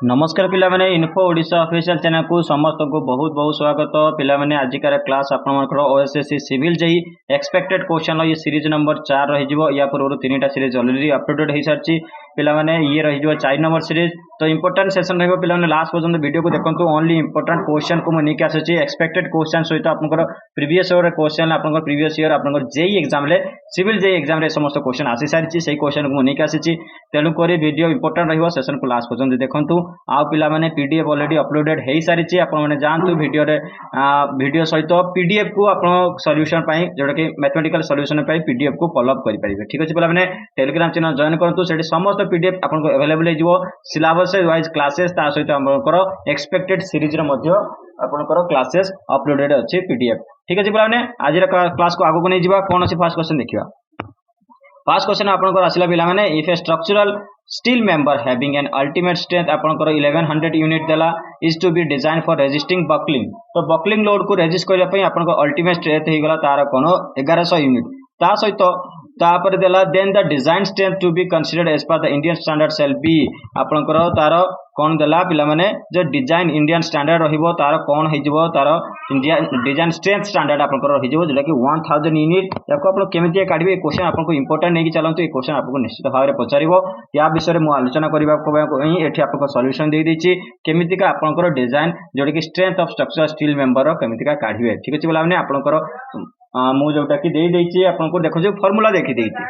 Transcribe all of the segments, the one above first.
नमस्कार पिला माने इन्फो ओडिशा ऑफिशियल चैनल को समस्त को बहुत बहुत स्वागत। पिला माने आजिकार क्लास आपनकर OSSC civil JE expected question ये सीरीज नंबर 4 रही जिवो। या पूर्व तीनटा सीरीज ऑलरेडी अपलोडेड हो सारची। पिला माने ये रही जिवो 4 नंबर सीरीज। तो इंपोर्टेंट सेशन रहबो पिला माने लास्ट पर्यंत वीडियो को देखंतु। ओनली इंपोर्टेंट क्वेश्चन को मने के आसची एक्सपेक्टेड क्वेश्चन सहित आपनकर प्रीवियस ईयर क्वेश्चन आपनकर प्रीवियस ईयर आपनकर जेई एग्जाम ले सिविल जेई एग्जाम रे समस्त क्वेश्चन आसी सारची। सेही क्वेश्चन को मने के आसीची। तेनु करी वीडियो इंपोर्टेंट रहबो सेशन को लास्ट पर्यंत देखंतु। आ पिला माने पीडीएफ ऑलरेडी अपलोडेड हो सारी आपण मैंने जानतु वीडियो रे वीडियो सहित पीडीएफ को आपण सॉल्यूशन पाई जोटा कि मैथमेटिकल सॉल्यूशन पाई पीडीएफ को फॉलो अप करि परिबे। ठीक अछि पिला माने टेलीग्राम चैनल जॉइन करंतु। सेठी समस्त पीडीएफ आपण को अवेलेबल हे जिवो सिलेबस वाइज क्लासेस ता सहित हमकर एक्सपेक्टेड सीरीज रे मध्ये आपनकर क्लासेस अपलोडेड अछि पीडीएफ। ठीक अछि पिला माने आज रे क्लास को आगु को नै जिबा। कोन अछि फर्स्ट क्वेश्चन देखिबा। फर्स्ट क्वेश्चन आपनकर आसिला पिला माने if A structural steel member having an ultimate strength आपनकर 1100 यूनिट देला is to be designed for resisting buckling। तो buckling लोड को रेजिस्ट करिया पई आपनकर अल्टीमेट स्ट्रेंथ हे गला तार कोन 1100 यूनिट। ता सहित तापर देला then the design strength to be considered as per the Indian standard shall be आपनकर तार कोन देला पिला माने जो डिजाइन इंडियन स्टैंडर्ड रहिबो तार कोन हे जिवो तार इंडियन डिजाइन स्ट्रेंथ स्टैंडर्ड आपनकर रहि जिवो जेला कि 1000 यूनिट। याको आपन केमिति काढबे क्वेश्चन आपनको इंपोर्टेंट नै कि चलंतु। ए क्वेश्चन आपको निश्चित भाव रे पचारिबो। या विषय मु आलोचना करबा को एठी आपको सॉल्यूशन दे देछि केमिति का आपनकर डिजाइन जोडे कि strength of structure steel member केमिति का काढबे। ठीक अछि बोला माने आपनकर मु जोटा कि दे देछि आपनको देखो जो फार्मूला देखि देछि।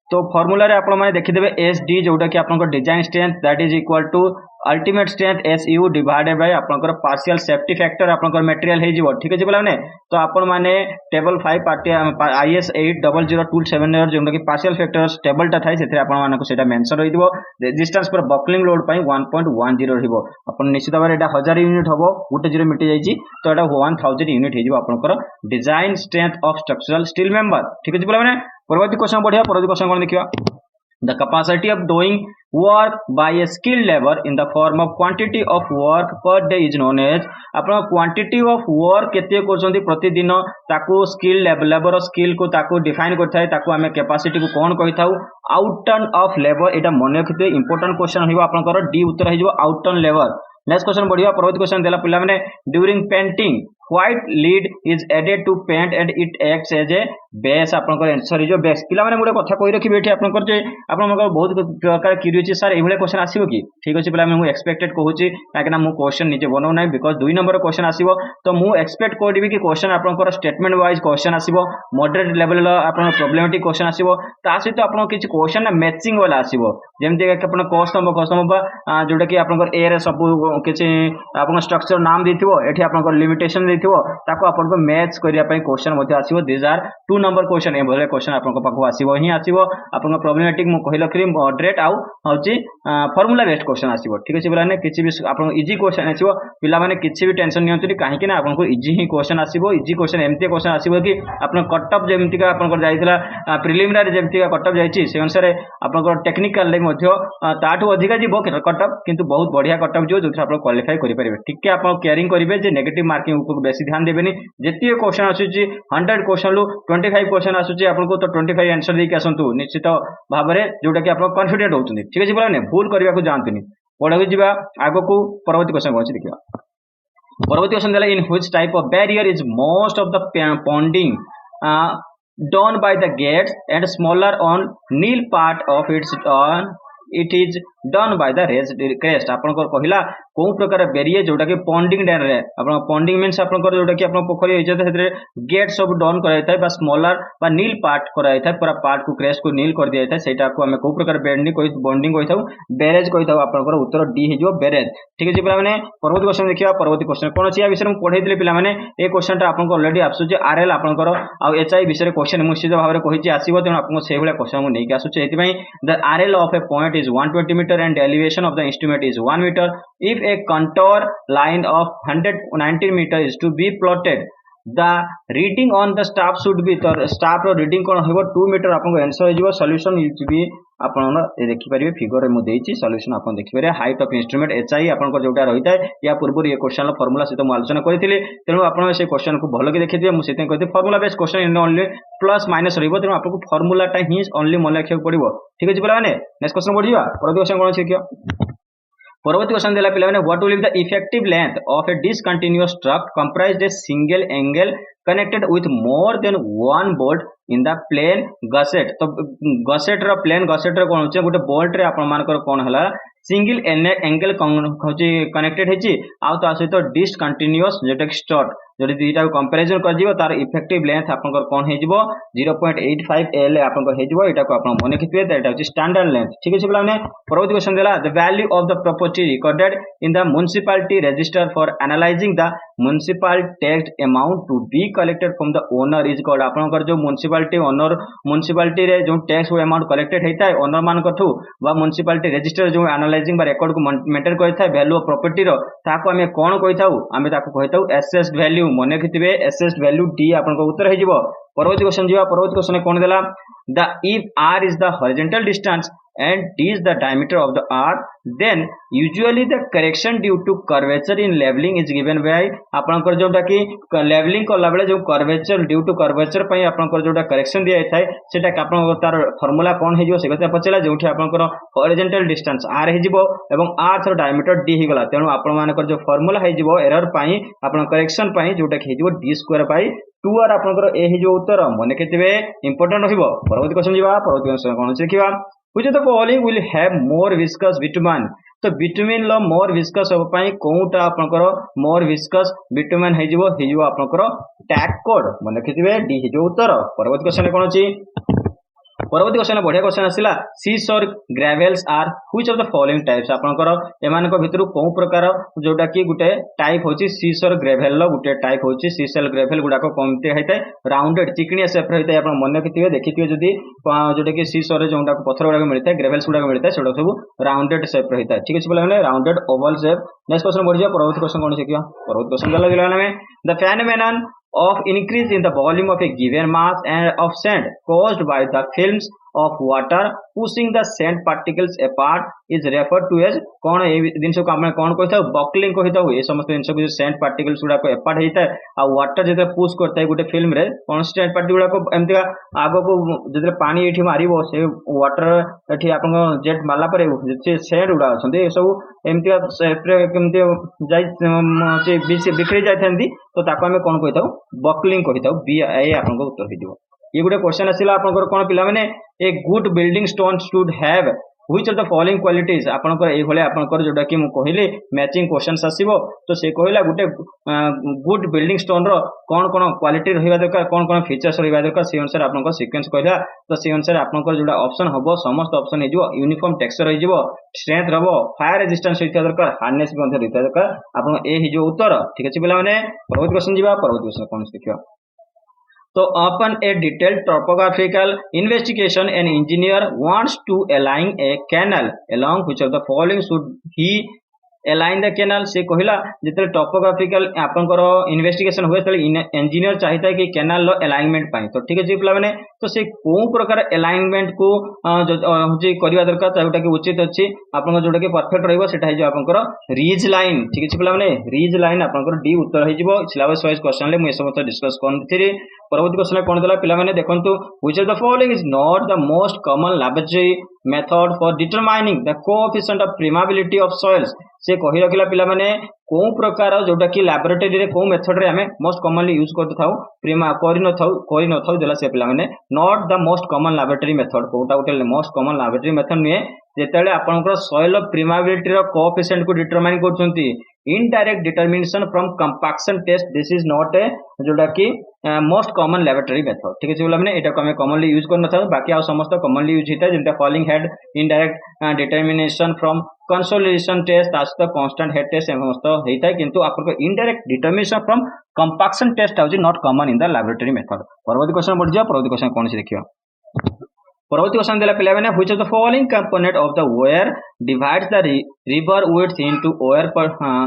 तो फार्मूला रे आपण माने देखि देबे एसडी जोटा कि आपनकर design strength that is equal to ultimate strength SU divided by आपनकर पार्शियल सेफ्टी फैक्टर आपनकर मटेरियल हे जिवो। ठीक अछि बोला माने तो आपण माने टेबल 5 पार्टी आईएस 800270 जोटा कि पार्शियल फैक्टर टेबल ता थाई सेथे आपण मानको सेटा मेंशन रहि दिबो। रेजिस्टेंस पर बकलिंग लोड पई 1.10 रहिबो। आपण निश्चित भाबरे एटा 1000 यूनिट हबो गुटे जीरो मिटि जाईची तो एटा 1000 यूनिट हे जिवो आपनकर design strength of structural steel member. ठीक अछि बोला माने परवर्ती क्वेश्चन बढ़िया। परवर्ती क्वेश्चन कोन देखिबा। The capacity of doing work by a skilled labor in the form of quantity of work per day is known as आपन क्वांटिटी ऑफ वर्क केते करछंती प्रतिदिन ताकू स्किल लेबर स्किल को ताकू डिफाइन करथाय ताकू हमें कैपेसिटी को कोन कहिथाउ आउटटर्न ऑफ लेबर। एटा मन रखिते इंपोर्टेंट क्वेश्चन हिबो आपनकर डी उत्तर हिजो आउटटर्न लेबर। नेक्स्ट क्वेश्चन बढ़िया। परवर्ती क्वेश्चन देला पिला माने during painting white lead is added to paint and it acts as a base आपनकर आंसर इज बेस। पिला माने मोटे कथा कहि रखिबे एठी आपनकर जे आपनकर बहुत प्रकार क्यूरियोसिटी सर एभले क्वेश्चन आसीबो कि। ठीक अछि पिला मैं एक्सपेक्टेड कहूची काकना मु क्वेश्चन निजे बनौ नै बिकॉज़ 2 नंबर क्वेश्चन आसीबो तो मु एक्सपेक्ट करबी कि क्वेश्चन आपनकर स्टेटमेंट वाइज क्वेश्चन आसीबो मॉडरेट लेवल आपन प्रॉब्लमेटिक क्वेश्चन आसीबो ता सहित आपन किछ क्वेश्चन ना मैचिंग वाला आसीबो जेमति कि आपन कस्तम बा जोटा कि आपनकर ए रे सब किछ आपन स्ट्रक्चर नाम दिथिबो एठी आपनकर लिमिटेशन दिथिबो ताको आपनको मैच करिया पई क्वेश्चन मध्ये आसीबो। दिस आर 2 नंबर क्वेश्चन एभले क्वेश्चन आपनको पाखो आसीबो ही आसीबो आपन प्रॉब्लमेटिक मु कहिलो कि मॉडरेट आउ होची फार्मूला बेस्ड क्वेश्चन आसीबो। ठीक अछि बोलाने किछि भी आपन इजी क्वेश्चन आसीबो पिला माने किछि भी टेंशन नियंतु काहे कि ना आपनको इजी ही क्वेश्चन आसीबो। इजी क्वेश्चन एमती क्वेश्चन आसीबो कि आपन कट ऑफ जेमती का आपन जाइतला प्रिलिमिनरी जेमती का कट ऑफ जाइछि से अनुसार आपन टेक्निकल ले मध्ये ताठू अधिका जीवो कट ऑफ किंतु बहुत बढ़िया कट ऑफ जो जोथि आपन क्वालीफाई करि परिबे। ठीक के आपन केयरिंग करिवे जे नेगेटिव मार्किंग ऊपर बेसी ध्यान देबेनी। जेति क्वेश्चन आसुची 100 क्वेश्चन लु 25 क्वेश्चन आसुची आपनको तो 25 आंसर देके आसंतु निश्चित भाबरे जोटा कि आपन कॉन्फिडेंट होउछुनी। ठीक अछि बोलाने भूल करिया को जानतुनी पढाबे जिबा आगो को परवर्ती क्वेश्चन कोन देखिबा। परवर्ती क्वेश्चन देला in which type of barrier is most of the पॉन्डिंग done by the gates and smaller on nil part of its on it is done by the raised crest। आपनकर कहिला को प्रकार बेरिए जोटा कि पॉन्डिंग डैन रे आपन पॉन्डिंग मींस आपनकर जोटा कि आपन पोखरी होय जते हेतरे गेट सब डाउन कराय थाय बा स्मॉलर बा नील पार्ट कराय थाय पूरा पार्ट को क्रेस्ट को नील कर दिया थाय सेटा को हमें को प्रकार बेंडिंग कोइ बॉन्डिंग होय थाउ बैरेज कोइ थाउ आपनकर उत्तर डी हे जो बैरेज। ठीक अछि पिला माने परवर्ती क्वेश्चन देखिबा। परवर्ती क्वेश्चन कोन अछि या विषय में पढाई दिले पिला माने ए क्वेश्चन ता आपनको ऑलरेडी आसु जे आरएल आपनकर आ एचआई विषय क्वेश्चन निश्चित भाबरे कहिछि आसीबो तेन आपनको सेहि भले क्वेश्चन मु नै के आसु एति पई the RL of a point is 120 metre and elevation of the instrument is 1 meter. If a contour line of 119 meter is to be plotted, the reading on the staff should be तो staff रो reading कोन हेबो 2 meter आपन answer हे जिवो solution is B आप देखिपारे figure में देती solution आप देखिए height of instrument HI आप जोटा रही है या पूर्व ये क्वेश्चन फर्मुला सहित मुझे आलोचना करी तेणु आप क्वेश्चन को भल कि देखिए मुझे कहते formula based question only plus minus रही तेणु आपको फर्मुलाटा ही ओनली मन रखा पड़ो ठीक है पे नेक्स्ट क्वेश्चन बढ़िया परवर्ती क्वेश्चन कौन शिखियो परवर्ती क्वेश्चन देला पिला what will be the effective length of a discontinuous strut comprised a single angle connected with more than one bolt in the plane gusset तो गसेट रो प्लेन गसेट रो कोन होचे गोटे बोल्ट रे आपन मानकर कोन हला सिंगल एंगल होची कनेक्टेड हेची आ तो सहित डिसकंटिन्यूअस जेटा स्ट्रट जदि दुईटा कंपैरिजन कर जिवो तार इफेक्टिव लेंथ आपनकर कोन हे जिवो 0.85 एल आपनकर हे जिवो एटा को आपन मने रखिबे एटा होची स्टैंडर्ड लेंथ ठीक है पिलाने परवर्ती क्वेश्चन देला the value of the property recorded in the municipality register for analysing the municipal tax amount to be collected from the owner is called आपनकर जो म्युनिसिपैलिटी ओनर म्युनिसिपैलिटी रे जो टैक्स अमाउंट कलेक्टेड हेता है owner मान कथु बा municipality register जो एनालाइजिंग बा रेकॉर्ड को मेंटेन करता है वैल्यू ऑफ प्रॉपर्टी रो ताको हमें कोन कहिताउ हमें ताको कहिताउ एसेस्ड वैल्यू मने रखिथिबे एसेस्ड वैल्यू डी आपन को उत्तर हे जिवो परवर्ती क्वेश्चन जीवा परवर्ती क्वेश्चन कोन देला the if r is the horizontal distance and d is the diameter of the r then usually the correction due to curvature in leveling is given by आपनकर जोटा कि लेवलिंग करला बेले जो कर्वेचर ड्यू टू कर्वेचर पई आपनकर जोटा correction दिया थाए सेटा आपन तार फार्मूला कोन हे जिवो से कथा पचला जोठी आपनकर हॉरिजॉन्टल डिस्टेंस r हे जिवो एवं r थर डायमीटर d हे गला तेनु आपन मानकर जो फार्मूला हे जिवो एरर पई आपन करेक्शन पई जोटा कि हे जिवो d स्क्वायर पई 2r आपनकर ए हे जो उत्तर मने केतिबे इंपोर्टेंट रहिबो परवर्ती क्वेश्चन जीवा परवर्ती क्वेश्चन कोन देखिबा which of the following will have more viscous bitumen तो बिटुमिन लो मोर विस्कस हो पाई कोउटा आपनकर मोर विस्कस बिटुमेन हे जिवो आपनकर टैग कोड मन रखिथिबे डी हे जो उत्तर परवर्ती क्वेश्चन कोन अछि परवर्ती क्वेश्चन बढ़िया क्वेश्चन आसिला सीसोर gravels are which of the following types आपनकर एमान को भितरु को प्रकार जोटा कि गुटे टाइप होची सीसोर ग्रेवल लो गुटे टाइप होची सीसेल ग्रेवल गुडा को कमते हेते राउंडेड चिकनिया शेप रहिते आपन मन रखिथिबे देखिथिबे जदी जोटा कि सीसोर रे जोंडा को पत्थर गुडा को मिलते ग्रेवल्स गुडा को मिलते सेडा सब राउंडेड शेप रहिता ठीक अछि बोला rounded Oval shape next question बढ़िया परवर्ती क्वेश्चन कोन सिकिया परवर्ती क्वेश्चन गला दिला में the phenomenon of increase in the volume of a given mass and of sand caused by the films of water pushing the sand particles apart is referred to as कौन ए जिनस को हम कौन कहता buckling कहता ए समस्त जिनस को सैंड पार्टिकल्स गुडा को apart होता है आ वाटर जते पुश करता है गोटे फिल्म रे कौन सैंड पार्टिकल गुडा को एमतिका आगो को जते पानी एठी मारिबो से वाटर एठी आपन जेट मारला परे जे सैंड गुडा अछंती ए सब एमतिका सेप्रे केमते जाई से बिखरी जायथांती तो ताको हम कौन कहता बकलिंग कहता बी ए आपन को उत्तर हिदिबो ये गोटे क्वेश्चन आसिला आपनकर कोन पिला माने a good building stone should have which of the following qualities आपनकर ए भले आपनकर जोटा कि मु कहिले मैचिंग क्वेश्चंस आसीबो तो से कहिला गुटे गुड बिल्डिंग स्टोन रो कोन कोन क्वालिटी रहिबा दरकार कोन कोन फीचर्स रहिबा दरकार से अनुसार आपनकर सीक्वेंस कहिला तो से अनुसार आपनकर जोटा ऑप्शन हबो समस्त ऑप्शन हे जो यूनिफॉर्म टेक्सचर हे जो स्ट्रेंथ रहबो फायर रेजिस्टेंस होइता दरकार हार्डनेस भी अंदर होइता दरकार आपन ए हे जो उत्तर ठीक अछि पिला माने परवर्ती क्वेश्चन जीवा परवर्ती क्वेश्चन कोन देखियो So upon a detailed topographical investigation, an engineer wants to align a canal along which of the following should he align the canal से कहिला जेते टॉपोग्राफिकल आपनकर इन्वेस्टिगेशन होय तले इंजीनियर चाहता है कि कैनाल लो अलाइनमेंट पाई तो ठीक है जी पिला माने तो से को प्रकार अलाइनमेंट को जे करिवा दरकार जोटा कि उचित अछि आपन जोटा कि परफेक्ट रहइबो सेटा हे जो आपनकर रीज लाइन ठीक है पिला माने रीज लाइन आपनकर डी उत्तर हे जिवो सिलेबस वाइज क्वेश्चन ले मु समस्त डिस्कस करथिरि परवर्ती क्वेश्चन कोन देला पिला माने देखंतु which of the following is not the most common laboratory method for determining the coefficient of permeability of soils से कहि रखिला पिला माने को प्रकार जोटा कि लैबोरेटरी रे को मेथड रे हमें मोस्ट कॉमनली यूज करते थाउ प्रीमा कोरि न थाउ देला से पिला माने not the most common laboratory method कोटा उठे मोस्ट कॉमन लैबोरेटरी मेथड नुए जेतेले आपनकर सॉइल ऑफ प्रीमेबिलिटी रो कोएफिशिएंट को डिटरमाइन करछंती indirect determination from compaction test this is not a जोटा कि मोस्ट कॉमन लैबोरेटरी मेथड ठीक है बोला माने एटा को हमें कॉमनली यूज करना था बाकी आ समस्त कॉमनली यूज होता है जेंटा falling head indirect determination from consolidation test आज तो कांस्टेंट हेड टेस्ट समस्त होता है किंतु आपको indirect determination from compaction test आउज not common in the laboratory method परवर्ती क्वेश्चन बढ़ जा परवर्ती क्वेश्चन कोन से देखियो परवर्ती क्वेश्चन देला पिला माने which of the following component of the wire divides the river width into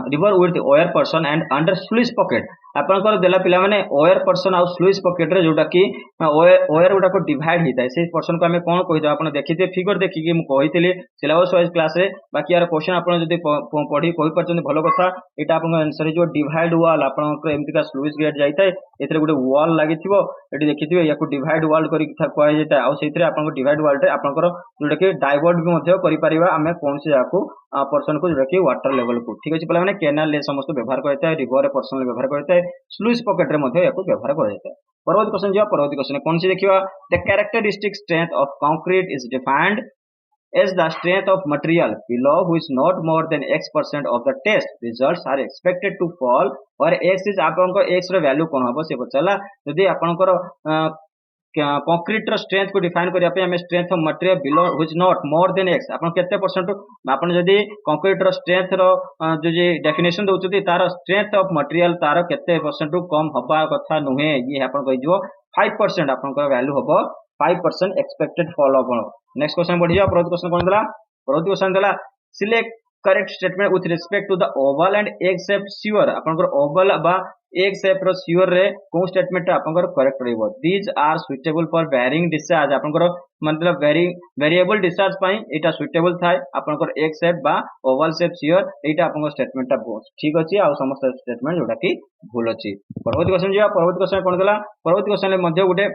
river width oer person and under sluice pocket आपनकर देला पिला माने ओयर पर्सन आउ स्लुइस पॉकेट रे जोटा कि ओयर गुडा को डिवाइड हिता है से पर्सन को हमें कोन कहि दो आपन देखिते फिगर देखि कि मु कहितली सिलेबस वाइज क्लास रे बाकी यार क्वेश्चन आपन जदी पढी कहि परछन भलो कथा एटा आपन आंसर जो डिवाइड वॉल आपन को एमती का स्लुइस गेट जाइताय एथरे गुडे वॉल लागिथिबो एटी देखिथिबे याकू डिवाइड वॉल करि कहै जेता आ सेथरे आपन को डिवाइड वॉल रे आपनकर जोटा कि डाइवर्ट भी मध्य करि परिबा हमें कोन से याकू पर्सन को जोटा कि वाटर लेवल को ठीक अछि पला माने कैनाल ले समस्त व्यवहार करता है रिवर रे पर्सन व्यवहार करता है स्लुइस पॉकेट रे मध्य याकू व्यवहार करता है परवर्ती क्वेश्चन जो परवर्ती क्वेश्चन कौन सी देखिबा the characteristic strength of concrete is defined as the strength of material below which not more than x% of the test results are expected to fall or x is आपनको x रो value कोन हबो से पचला यदि आपनकर concrete रो strength को डिफाइन करिया पे हमें strength of material below which not more than x आपन केते परसेंट आपन जदी कंक्रीट रो स्ट्रेंथ रो जो जे डेफिनेशन दोउछथि तार स्ट्रेंथ ऑफ मटेरियल तार केते परसेंट कम हबा कथा नुहे ये आपन कहि जो 5% आपन को वैल्यू हबो 5% expected fall of next question बढ़िया परवर्ती क्वेश्चन कोन देला परवर्ती क्वेश्चन देला select correct statement with respect to the oval and egg shape sewer आपनकर ओवल बा एग शेप रो स्यूअर रे को स्टेटमेंट आपनकर करेक्ट रहइबो these are suitable for varying discharge आपनकर मतलब वेरिएबल डिस्चार्ज पई एटा सुइटेबल थाय आपनकर एग शेप बा ओवल शेप स्यूअर एटा आपनकर स्टेटमेंट ता ठीक अछि आ समस्त स्टेटमेंट जोटा कि भूल अछि परवर्ती क्वेश्चन जिया परवर्ती क्वेश्चन कोन देला परवर्ती क्वेश्चन ले मध्य गुटे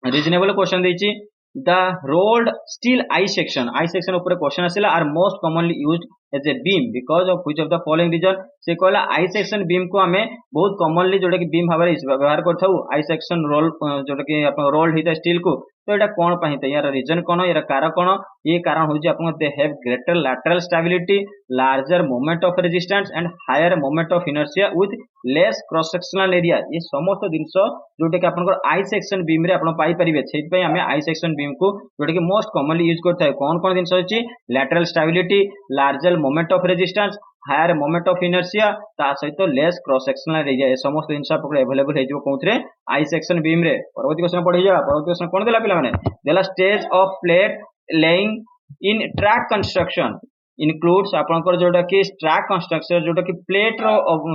रीजनेबल क्वेश्चन देछि the rolled steel I section ऊपर क्वेश्चन आसिला are most commonly used as a beam because of which of the following reason से कहला आई सेक्शन बीम को हमें बहुत कॉमनली जोटा कि बीम भाबरे व्यवहार करथाउ आई सेक्शन रोल जोटा कि अपन रोल्ड हिता स्टील को तो एटा कोन पाहिते यार रीजन कोन यार कारण कोन ये कारण होजी अपन they have greater lateral stability larger moment of resistance and higher moment of inertia with less cross sectional area ये समस्त जिंस जोटा कि अपन आई सेक्शन बीम रे अपन पाई परिबे सेहि पई हमें आई सेक्शन बीम को जोटा कि मोस्ट कॉमनली यूज करथाय कोन कोन जिंस अछि lateral stability larger moment of resistance higher moment of inertia ता सहित लेस क्रॉस सेक्शनल एरिया ये समस्त जिंस आपको अवेलेबल हे जो कोथरे आई सेक्शन बीम रे परवर्ती क्वेश्चन पढि जा परवर्ती क्वेश्चन कोन देला पिला माने देला stage of plate laying in track construction includes आपनकर जोटा कि ट्रैक कंस्ट्रक्शन जोटा कि प्लेट रो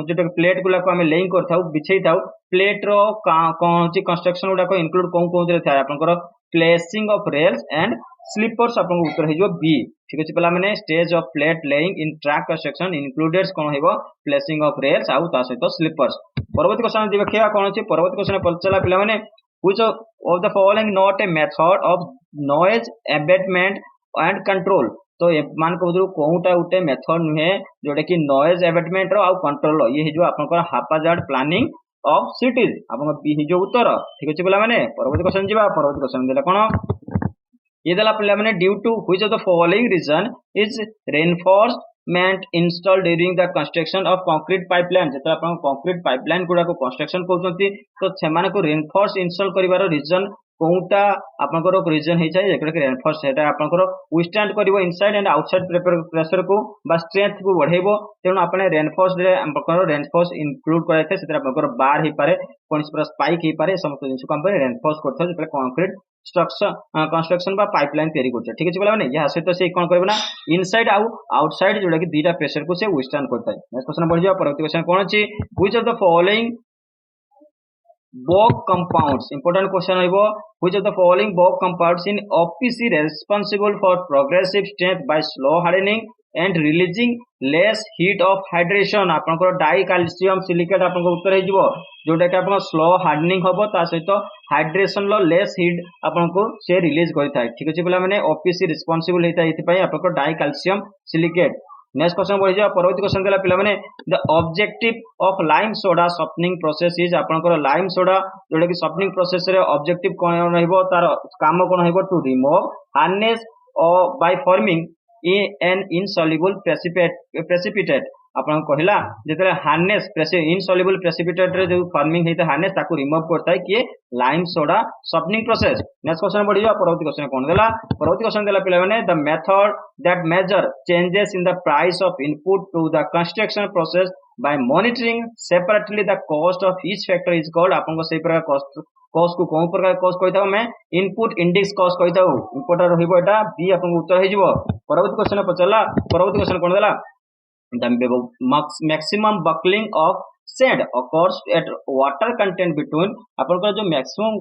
जोटा कि प्लेट गुला को हमें लेइंग करथाउ बिछेई थाउ प्लेट रो कोन ची कंस्ट्रक्शन गुला को इनक्लूड कोन रे थाय आपनकर placing of rails and sleepers आपन उत्तर हे जो बी ठीक अछि पला माने stage of plate laying in track construction includes कोन हेबो प्लेसिंग ऑफ रेल्स आउ ता सहित स्लीपर्स परवर्ती क्वेश्चन देखिया कोन अछि परवर्ती क्वेश्चन पचला पिला माने which of the following not a method of noise abatement and control तो मान को जो कोउटा उटे मेथड नुहे जोटा कि नॉइज एबेटमेंट रो आउ कंट्रोल ये जो आपनकर हापाजार्ड प्लानिंग ऑफ सिटीज आपन बी जो उत्तर ठीक अछि पिला माने परवर्ती क्वेश्चन जिबा परवर्ती क्वेश्चन देला कोन ये देला पिला माने due to which of the following reason is reinforcement installed during the construction of concrete pipeline जेता आपन कंक्रीट पाइपलाइन गुडा को कंस्ट्रक्शन करछंती तो सेमाने को रेनफोर्स इंस्टॉल करिवार रीजन कोउटा आपनकर रीजन हे छै जेकरा कि रेनफोर्स सेटा आपनकर विथस्टैंड करिवो इनसाइड एंड आउटसाइड प्रेशर को बा स्ट्रेंथ को बढ़ेबो तेनु आपने रेनफोर्स रे आपनकर रेनफोर्स इंक्लूड करैते सेटा आपनकर बार हे पारे कोन स्पर स्पाइक हे पारे समस्त जिंस को हम रेनफोर्स करथो जेतले कंक्रीट स्ट्रक्चर कंस्ट्रक्शन बा पाइपलाइन तयारी करछ ठीक अछि बोला माने या सहित से कोन करबो ना इनसाइड आउ आउटसाइड जोडा कि दीटा प्रेशर को से विथस्टैंड करता है नेक्स्ट क्वेश्चन बढ़ जा परवर्ती क्वेश्चन कोन अछि which of the following Bogue compounds important question होइबो which of the following Bogue compounds in OPC responsible for progressive strength by slow hardening and releasing less heat of hydration आपनकर die calcium silicate आपनको उत्तर हे जिवो जोटा कि आपन slow hardening होबो ता सहित hydration लो less heat आपनको से रिलीज करथाय ठीक अछि पिला माने OPC रिस्पांसिबल हेता एथि पई आपनको dicalcium silicate next question बढ़ि जा परवर्ती क्वेश्चन देला पिला माने the objective of lime soda softening process is आपनकर लाइम सोडा जोटा कि सॉफ्टनिंग प्रोसेस रे ऑब्जेक्टिव कोन रहइबो तार काम कोन हेबो टू रिमूव हार्डनेस और by forming an insoluble precipitate आपन कहला जेतले हार्डनेस इनसॉल्युबल प्रेसिपिटेट रे जो फॉर्मिंग हेता हार्डनेस ताको रिमूव करता है कि lime soda softening process next question बढ़ि जा परवर्ती क्वेश्चन कोन देला परवर्ती क्वेश्चन देला पिला माने the method that measure changes in the price of input to the construction process by monitoring separately the cost of each factor is called आपन को सही प्रकार कॉस्ट को कोन प्रकार कॉस्ट कहिता मैं इनपुट इंडेक्स कॉस्ट कहिता इनपुट रहइबो एटा बी आपन उत्तर हे जिवो परवर्ती क्वेश्चन पचला परवर्ती क्वेश्चन कोन देला the maximum buckling of sand occurs at water content between आपनकर जो maximum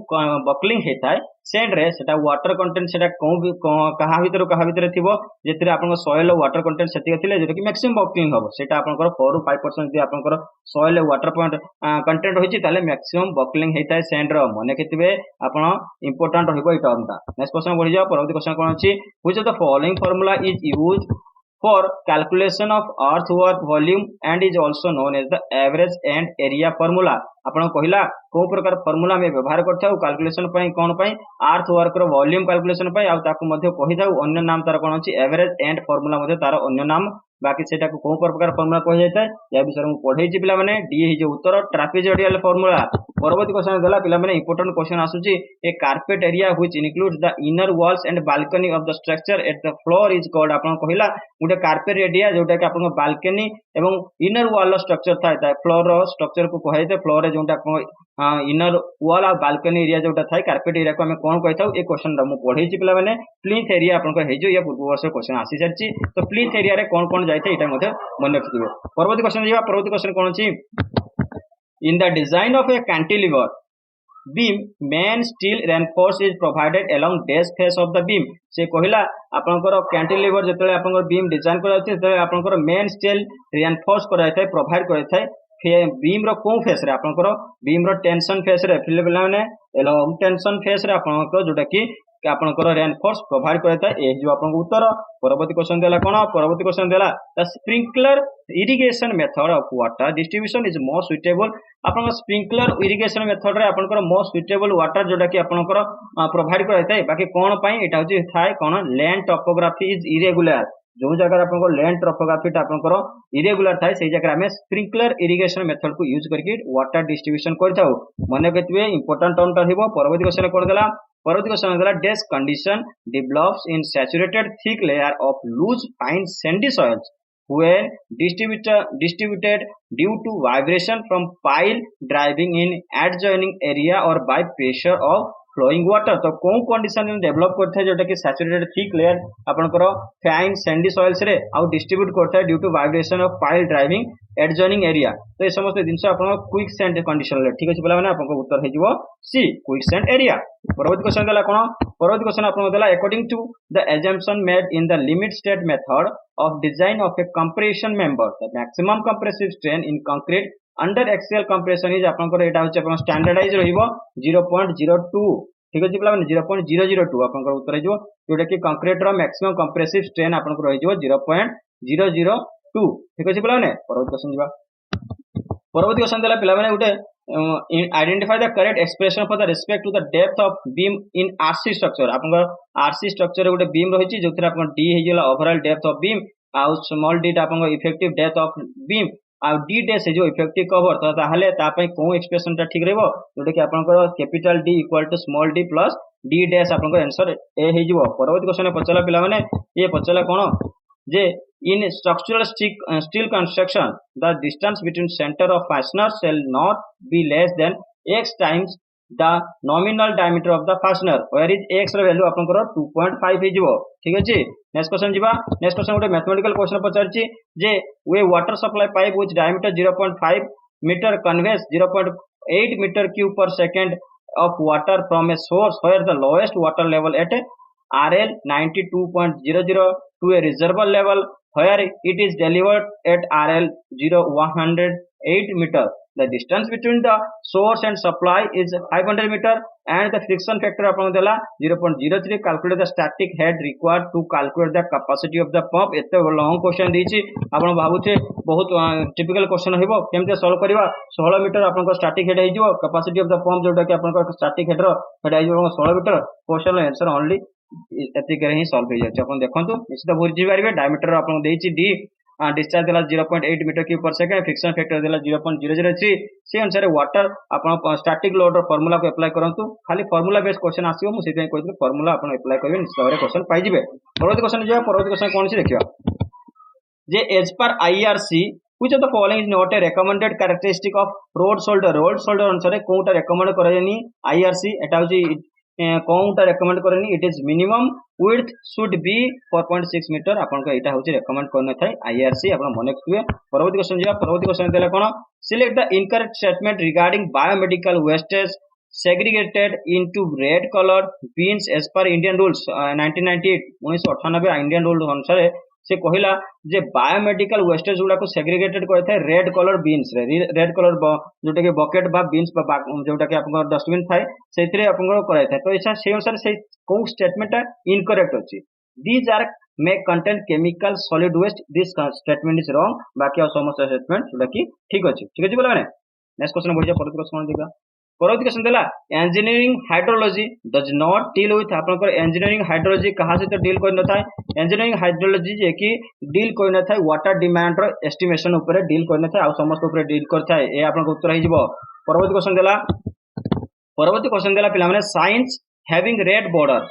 buckling हेता है sand रे सेटा water content सेटा कहा भीतर थिबो जेतिरे आपनकर soil water content सेति थिले जेटा कि maximum buckling हबो सेटा आपनकर 4 to 5% जे आपनकर soil water content होइछि ताले maximum buckling हेता है sand रो मने केतिबे आपण important रहइबो ई टर्म ता नेक्स्ट क्वेश्चन बढ़ि जाओ परवर्ती क्वेश्चन कोन अछि which of the following formula is used for calculation of earthwork volume and is also known as the average and area formula आपण कहला को प्रकार फार्मूला में व्यवहार करथाउ कैलकुलेशन पई कोन पई अर्थ वर्क रो वॉल्यूम कैलकुलेशन पई आ ताकू मध्ये कहिथाउ अन्य नाम तार कोन अछि एवरेज एंड फार्मूला मध्ये तार अन्य नाम बाकी सेटा को प्रकार फार्मूला कहि जायता या विषय में पढै छि पिला माने डी हि जे उत्तर ट्रापेजोइडल फार्मूला परवर्ती क्वेश्चन देला पिला माने इंपोर्टेंट क्वेश्चन आसुची a carpet area which includes the inner walls and balcony of the structure at the floor is called आपण कहला गुटे कारपेट एरिया जोटा कि आपण बालकनी एवं इनर वॉल स्ट्रक्चर थाय फ्लोर रो स्ट्रक्चर को कहैते फ्लोर रे जोटा इनर वॉल आ बालकनी एरिया जोटा थाय कारपेट एरिया को हमें कोन कहथाउ ए क्वेश्चन रा मु पढै छि पिला माने प्लिंथ एरिया आपण को हेजो या पूर्व वर्ष क्वेश्चन आसी सरछि तो प्लिंथ एरिया रे कोन जायते एटा मध्ये मन रखिबे परवर्ती क्वेश्चन जीवा परवर्ती क्वेश्चन कोन अछि in the design of A cantilever beam main steel reinforce is provided along dash face of the beam से कहला आपनकर कैंटिलीवर जतले आपनकर बीम डिजाइन कर जाय छै आपनकर मेन स्टील रिइंफोर्स कर जाय छै प्रोवाइड कर जाय छै बीम रो को फेस रे आपनकर बीम रो टेंशन फेस रे फिल माने एलॉन्ग टेंशन फेस रे आपनकर जोटा कि आपनकर रिइंफोर्स प्रोवाइड करता है ए जो आपन उत्तर परवर्ती क्वेश्चन देला कोन परवर्ती क्वेश्चन देला the sprinkler irrigation method of water distribution is more suitable आपन स्प्रिंकलर इरिगेशन मेथड रे आपनकर मोर सुटेबल वाटर जोटा कि आपनकर प्रोवाइड करता है बाकी कोन पई एटा होची थाय कोन लैंड टोपोग्राफी इज इरेगुलर जो जगह आपन लैंड टोपोग्राफी आपनकर इरेगुलर थाय सेही जगह हमें स्प्रिंकलर इरिगेशन मेथड को यूज करके वाटर डिस्ट्रीब्यूशन करथाउ मने केतबे इंपोर्टेंट टर्म ता हिबो परवर्ती क्वेश्चन कर देला परवर्ती क्वेश्चन देला this condition develops in saturated thick layer of loose fine sandy soils when distributed due to vibration from pile driving in adjoining area or by pressure of flowing water तो कौन condition में develop करता है जोटा कि saturated thick layer आपनकर fine sandy soils रे आउ डिस्ट्रीब्यूट करता है due to vibration of pile driving adjoining area तो ये समस्त जिंस आपन क्विक सैंड कंडीशन ले ठीक अछि बोला माने आपन उत्तर हे जिवो सी क्विक सैंड एरिया परवर्ती क्वेश्चन देला कोन परवर्ती क्वेश्चन आपन देला according to the assumption made in the limit state method of design of a compression member the maximum compressive strain in concrete under axial compression is आपनकर एटा होचे आपन standardise रहिबो 0.02 ठीक अछि प्लान 0.002 आपनकर उत्तर हिजो जोटा कि कंक्रीट रो मैक्सिमम कंप्रेसिव स्ट्रेन आपनकर रहिजो 0.002 ठीक अछि प्लान परवर्ती क्वेश्चन जिबा परवर्ती क्वेश्चन देला पिला माने उटे identify the correct expression for the respect to the depth of beam in RC structure आपनकर RC structure रे उटे बीम रहिछि जोथरा आपन d हिजला ओवरऑल डेप्थ ऑफ बीम आ स्मॉल d आपनकर इफेक्टिव डेप्थ ऑफ बीम आ डी डैश जो इफेक्टिव कवर तो ताहले ता पई को एक्सप्रेशन ता ठीक रहबो जोटा कि आपनकर capital D equal to small D plus D dash आपनकर आंसर ए हे जिवो परवर्ती क्वेश्चन पचला पिला माने ये पचला कोन जे in structural steel construction the distance between centre of fastener shall not be less than x times the nominal diameter of the fastener where is x ର वैल्यू आपनकर 2.5 हे जिवो ठीक अछि नेक्स्ट क्वेश्चन जिबा नेक्स्ट क्वेश्चन उटे mathematical question पचारछि जे वे water supply pipe with diameter 0.5 metre conveys 0.8 metre cube per second of water from a source where the lowest water level at RL 92.00 to a reservoir level where it is delivered at RL 108 meter. The distance between the source and supply is 500 meter and the friction factor अपन देला 0.03 calculate the static head required to calculate the capacity of the pump एते long question दीची आपण भाबुथे बहुत typical question हेबो केमते solve करबा 16 metre आपन को static head हेजो capacity of the pump जोटा कि आपन को स्टैटिक हेड रो हेड हेजो 16 मीटर क्वेश्चन आंसर ओनली एति करे ही सॉल्व हो जाय अपन देखंतु निश्चित बुझि पारिबे डायमीटर आपन देइची डी डिस्चार्ज देला 0.8 metre cube per second friction factor देला 0.003 से अनुसार वाटर आपण स्टैटिक लोड रो फार्मूला को अप्लाई करंतु खाली फार्मूला बेस्ड क्वेश्चन आसीबो मु सेते कहथि फार्मूला आपण अप्लाई करबे निश्चित भाबरे क्वेश्चन पाइ जिवे परवर्ती क्वेश्चन जे परवर्ती क्वेश्चन कोन छि देखियो जे as per IRC which of the following is not a recommended characteristic of road shoulder अनुसार कोटा recommend करयनी IRC एटा होची कौनटा रेकमेंड करेनि it is minimum width should be 4.6 metre आपन को एटा होची रेकमेंड करने थाई आईआरसी आपन मने रखिबे। परवर्ती क्वेश्चन जिया परवर्ती क्वेश्चन देला कोन select the incorrect statement regarding biomedical wastage segregated into red colored beans as per Indian rules 1998 1998 Indian rule अनुसार से कहला जे बायोमेडिकल वेस्टेज गुडा को सेग्रीगेटेड करथे रेड कलर बीन्स रे रेड कलर जोटा के बकेट बा बीन्स बा जोटा के आपन डस्टबिन थाए सेथिरे आपन कराय थाए तो ऐसा से अनुसार से को स्टेटमेंट इनकरेक्ट अछि these are may contain chemical solid waste this statement is wrong बाकी और समस्त स्टेटमेंट जोटा की ठीक अछि बोला माने नेक्स्ट क्वेश्चन बढ़िया परवर्ती क्वेश्चन देखा परवर्ती क्वेश्चन देला engineering hydrology does not deal with आपनकर इंजीनियरिंग हाइड्रोलॉजी कहा से तो डील कोइ न थाए इंजीनियरिंग हाइड्रोलॉजी जे कि डील कोइ न थाए वाटर डिमांड रो एस्टिमेशन ऊपर डील कोइ न थाए आ समस्त ऊपर डील कर थाए ए आपन उत्तर हि जिवो। परवर्ती क्वेश्चन देला पिला माने signs having red border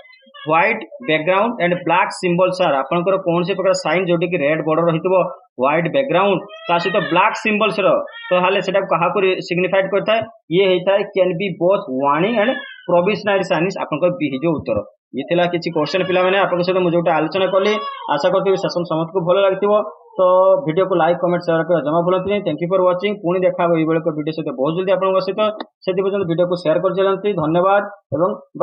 white background and black symbols are आपनकर कौन से प्रकार साइन जोटी की रेड बॉर्डर रहितबो व्हाइट बैकग्राउंड ता सहित ब्लैक सिंबल्स रो तो हाले सेटा कहा को सिग्निफाइड करता है ये हेता है can be both warning and provisionary science आपनकर बी जो उत्तर ये थिला किछि क्वेश्चन पिला माने आपन सहित मु जोटा आलोचना करली आशा करते सेशन समस्त को भलो लागथिबो तो वीडियो को लाइक कमेंट शेयर कर जमा भूलंतु नहीं। थैंक यू फॉर वाचिंग पुणी देखा ए बेले को वीडियो सहित बहुत जल्दी आपन सहित सेति पर्यंत वीडियो को शेयर कर चलंती धन्यवाद एवं